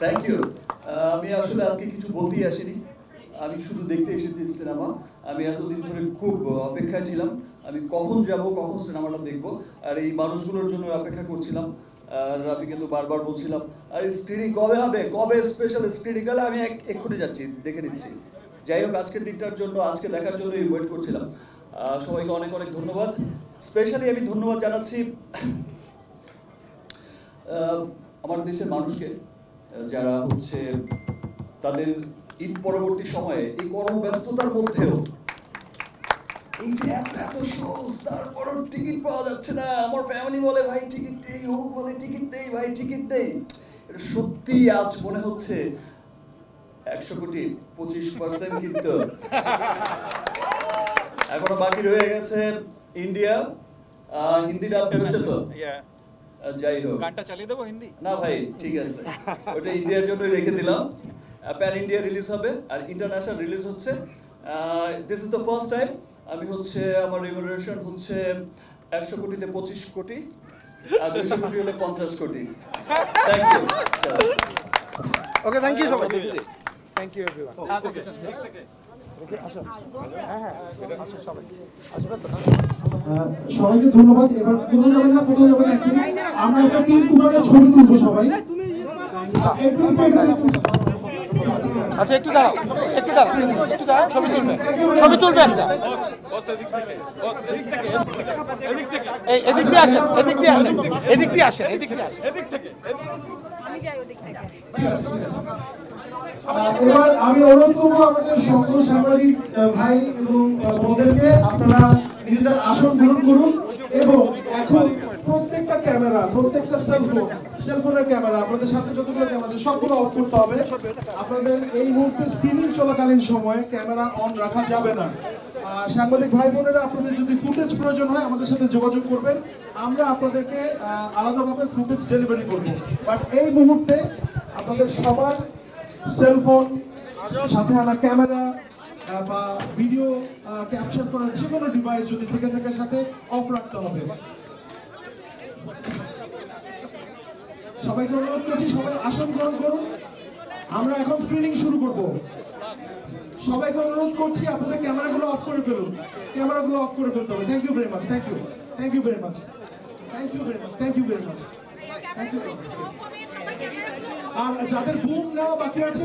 Thank you. আমি আসলে আজকে কিছু বলতেই আসিনি, আমি শুধু দেখতে এসেছি সিনেমা। আমি এতদিন ধরে খুব অপেক্ষায় ছিলাম, আমি কখন যাব, কখন সিনেমাটা দেখব, আর এই মানুষগুলোর জন্য অপেক্ষা করছিলাম। আর আমি কিন্তু বারবার বলছিলাম আর স্ক্রিনিং কবে হবে, কবে স্পেশাল স্ক্রিনিং হলে আমি এক্ষুনি যাচ্ছি, দেখে নিচ্ছি। যাই হোক, আজকের দিনটার জন্য, আজকে দেখার জন্যই ওয়েট করছিলাম। সবাইকে অনেক অনেক ধন্যবাদ। স্পেশালি আমি ধন্যবাদ জানাচ্ছি আমার দেশের মানুষকে, যারা হচ্ছে তাদের ঈদ পরবর্তী সময়ে এই কর্মব্যস্ততার মধ্যেও এই যে এত এত শোজ, তারপরও টিকিট পাওয়া যাচ্ছে না। আমার ফ্যামিলি বলে ভাই টিকিট নেই, ও বলে টিকিট নেই, ভাই টিকিট নেই। এটা সত্যি আজ মনে হচ্ছে 100 কোটি 25% কিন্তু এখনো বাকি রয়ে গেছে ইন্ডিয়া। হিন্দি ডাব হচ্ছে তো, যাই হোক গানটা চালিয়ে দেবো হিন্দি না ভাই, ঠিক আছে, ওটা ইন্ডিয়ার জন্য রেখে দিলাম। প্যান ইন্ডিয়া রিলিজ হবে আর ইন্টারন্যাশনাল রিলিজ হচ্ছে। This is the first time আমি হচ্ছে আমার রেমুনারেশন হচ্ছে 100 কোটিতে 25 কোটি, আর 200 কোটি হলে 50 crore. Thank you. Okay, thank you সবাই, থ্যাংক ইউ এভরিওয়ান। সবাইকে ধন্যবাদ। এবার কোথাও যাবেন না, কোথাও যাবেন না, আমরা একটা টিম তুফানের ছবি তুলবো সবাই। আচ্ছা, একটু দাঁড়াও, একটু দাঁড়াও, একটু দাঁড়াও, ছবি তুলবে, ছবি তুলবে একটা। এই এদিক দিয়ে আসেন, এদিক দিয়ে আসেন, এদিক দিয়ে আসেন, এদিক দিয়ে আসেন, এদিক থেকে। এবার আমি অনুরোধ করবো আমাদের সকল সাংবাদিক ভাই এবং বোনদেরকে, আপনারা নিজেদের আসন গ্রহণ করুন এবং এখন প্রত্যেকটা ক্যামেরা, প্রত্যেকটা সেলফোনের ক্যামেরা, আপনাদের সাথে যতগুলো ক্যামেরা আছে সবগুলো অফ করতে হবে। আপনাদের এই মুহূর্তে স্ক্রিনিং চলাকালীন সময়ে ক্যামেরা অন রাখা যাবে না। সাংবাদিক ভাই বোনেরা, আপনাদের যদি ফুটেজ প্রয়োজন হয় আমাদের সাথে যোগাযোগ করবেন, আমরা আপনাদেরকে আলাদাভাবে ফুটেজ ডেলিভারি করব। বাট এই মুহূর্তে আপনাদের সবার সেলফোন, সাথে আনা ক্যামেরা বা ভিডিও ক্যাপচার করার যে কোনো ডিভাইস যদি থেকে থাকে সাথে অফ রাখতে হবে। সবাইকে অনুরোধ করছি, সবাই আসন গ্রহণ করুন, আমরা এখন স্ক্রিনিং শুরু করব। সবাইকে অনুরোধ করছি আপনাদের ক্যামেরাগুলো অফ করে ফেলুন, ক্যামেরাগুলো অফ করে ফেলতে হবে। Thank you very much, thank you, thank you very much, thank you very much, thank you very much, thank you. আর যাদের বুম নেওয়া বাকি আছে